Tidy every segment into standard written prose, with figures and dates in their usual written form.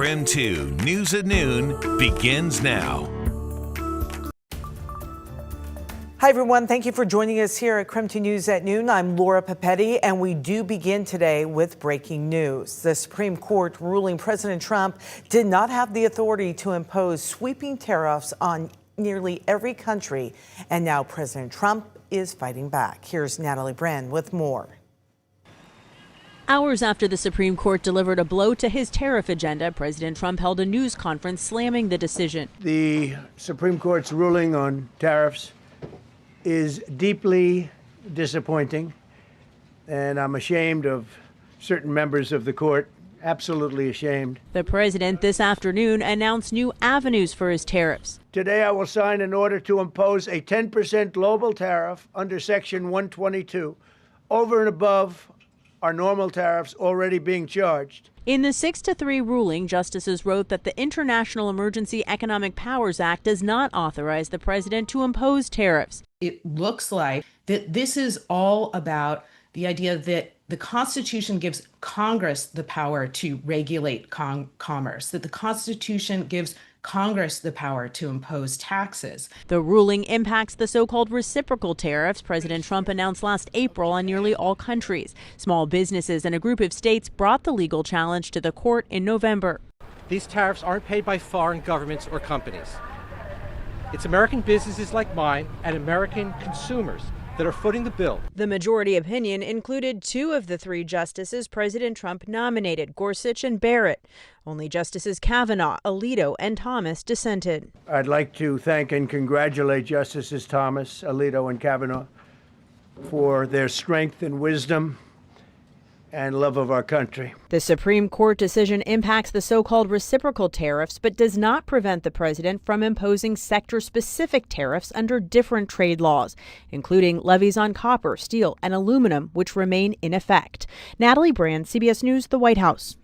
KREM 2 News at Noon begins now. Hi, everyone. Thank you for joining us here at KREM 2 News at Noon. I'm Laura Papetti, and we do begin today with breaking news. The Supreme Court ruling President Trump did not have the authority to impose sweeping tariffs on nearly every country, and now President Trump is fighting back. Here's Natalie Brand with more. Hours after the Supreme Court delivered a blow to his tariff agenda, President Trump held a news conference slamming the decision. The Supreme Court's ruling on tariffs is deeply disappointing, and I'm ashamed of certain members of the court, absolutely ashamed. The president this afternoon announced new avenues for his tariffs. Today I will sign an order to impose a 10% global tariff under Section 122 over and above our normal tariffs already being charged. In the 6-3 ruling, justices wrote that the International Emergency Economic Powers Act does not authorize the president to impose tariffs. It looks like that this is all about the idea that the Constitution gives Congress the power to regulate commerce, that the Constitution gives Congress the power to impose taxes. The ruling impacts the so-called reciprocal tariffs President Trump announced last April on nearly all countries. Small businesses and a group of states brought the legal challenge to the court in November. These tariffs aren't paid by foreign governments or companies. It's American businesses like mine and American consumers that are footing the bill. The majority opinion included 2 of the 3 justices President Trump nominated, Gorsuch and Barrett. Only Justices Kavanaugh, Alito, and Thomas dissented. I'd like to thank and congratulate Justices Thomas, Alito, and Kavanaugh for their strength and wisdom and love of our country. The Supreme Court decision impacts the so-called reciprocal tariffs, but does not prevent the president from imposing sector-specific tariffs under different trade laws, including levies on copper, steel, and aluminum, which remain in effect. Natalie Brand, CBS News, the White House.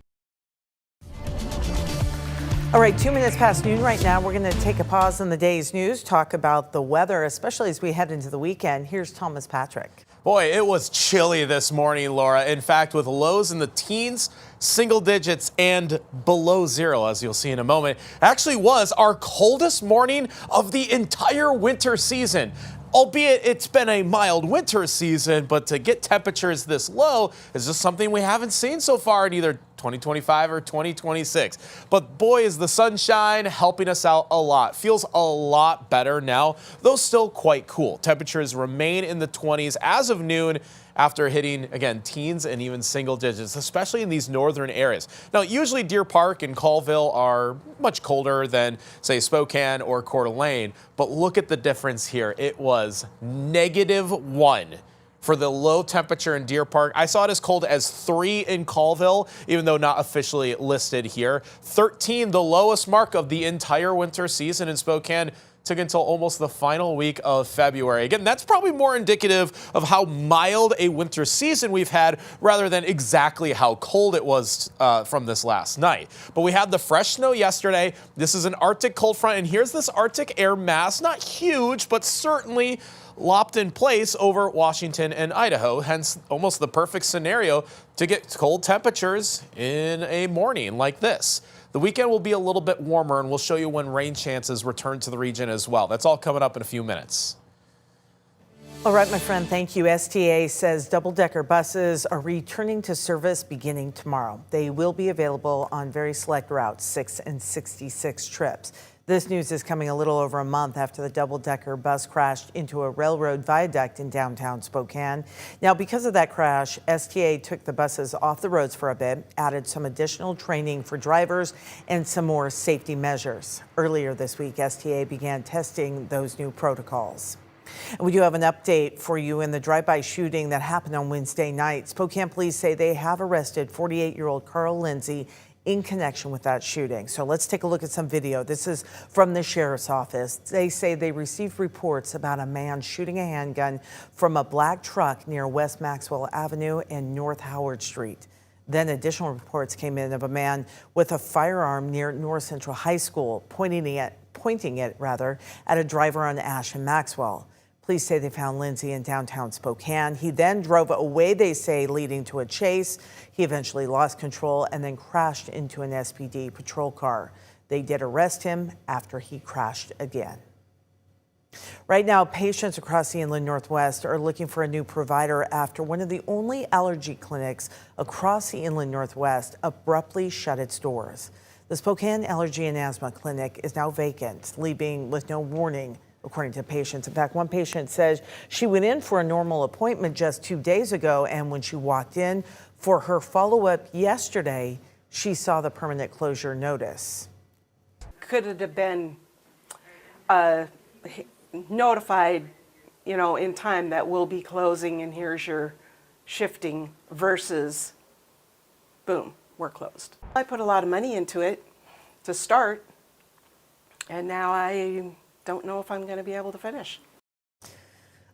All right, 2 minutes past noon right now. We're going to take a pause in the day's news, talk about the weather, especially as we head into the weekend. Here's Thomas Patrick. Boy, it was chilly this morning, Laura. In fact, with lows in the teens, single digits, and below zero, as you'll see in a moment. Actually was our coldest morning of the entire winter season. Albeit it's been a mild winter season, but to get temperatures this low is just something we haven't seen so far in either 2025 or 2026. But boy, is the sunshine helping us out a lot. Feels a lot better now, though still quite cool. Temperatures remain in the 20s as of noon after hitting, again, teens and even single digits, especially in these northern areas. Now, usually Deer Park and Colville are much colder than, say, Spokane or Coeur d'Alene, but look at the difference here. It was -1 for the low temperature in Deer Park. I saw it as cold as 3 in Colville, even though not officially listed here. 13, the lowest mark of the entire winter season in Spokane, took until almost the final week of February. Again, that's probably more indicative of how mild a winter season we've had rather than exactly how cold it was from this last night. But we had the fresh snow yesterday. This is an Arctic cold front, and here's this Arctic air mass, not huge, but certainly lopped in place over Washington and Idaho, hence almost the perfect scenario to get cold temperatures in a morning like this. The weekend will be a little bit warmer, and we'll show you when rain chances return to the region as well. That's all coming up in a few minutes. All right, my friend, thank you. STA says double-decker buses are returning to service beginning tomorrow. They will be available on very select routes, 6 and 66 trips. This news is coming a little over a month after the double-decker bus crashed into a railroad viaduct in downtown Spokane. Now, because of that crash, STA took the buses off the roads for a bit, added some additional training for drivers, and some more safety measures. Earlier this week, STA began testing those new protocols. And we do have an update for you in the drive-by shooting that happened on Wednesday night. Spokane police say they have arrested 48-year-old Carl Lindsay in connection with that shooting. So let's take a look at some video. This is from the sheriff's office. They say they received reports about a man shooting a handgun from a black truck near West Maxwell Avenue and North Howard Street. Then additional reports came in of a man with a firearm near North Central High School, pointing it at a driver on Ash and Maxwell. Police say they found Lindsay in downtown Spokane. He then drove away, they say, leading to a chase. He eventually lost control and then crashed into an SPD patrol car. They did arrest him after he crashed again. Right now, patients across the Inland Northwest are looking for a new provider after one of the only allergy clinics across the Inland Northwest abruptly shut its doors. The Spokane Allergy and Asthma Clinic is now vacant, leaving with no warning, according to patients. In fact, one patient says she went in for a normal appointment just 2 days ago, and when she walked in for her follow-up yesterday, she saw the permanent closure notice. Could it have been notified, in time that we'll be closing and here's your shifting versus boom, we're closed. I put a lot of money into it to start, and now I don't know if I'm going to be able to finish.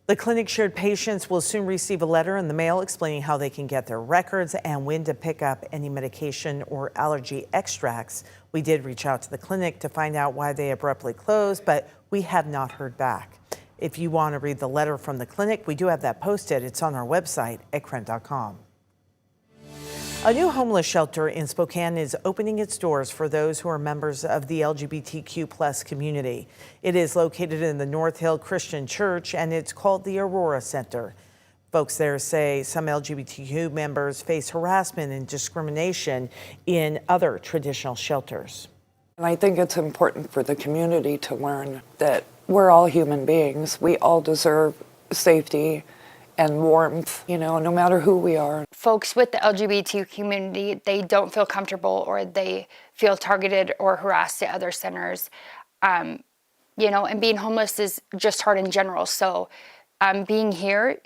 The clinic shared patients will soon receive a letter in the mail explaining how they can get their records and when to pick up any medication or allergy extracts. We did reach out to the clinic to find out why they abruptly closed, but we have not heard back. If you want to read the letter from the clinic, we do have that posted. It's on our website at KREM.com. A new homeless shelter in Spokane is opening its doors for those who are members of the LGBTQ+ community. It is located in the North Hill Christian Church, and it's called the Aurora Center. Folks there say some LGBTQ members face harassment and discrimination in other traditional shelters. And I think it's important for the community to learn that we're all human beings. We all deserve safety and warmth, no matter who we are. Folks with the LGBT community, they don't feel comfortable or they feel targeted or harassed at other centers. And being homeless is just hard in general. So being here,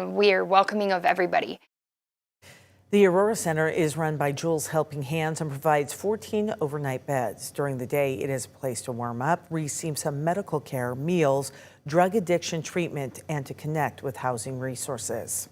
we are welcoming of everybody. The Aurora Center is run by Jules Helping Hands and provides 14 overnight beds. During the day, it is a place to warm up, receive some medical care, meals, drug addiction treatment, and to connect with housing resources.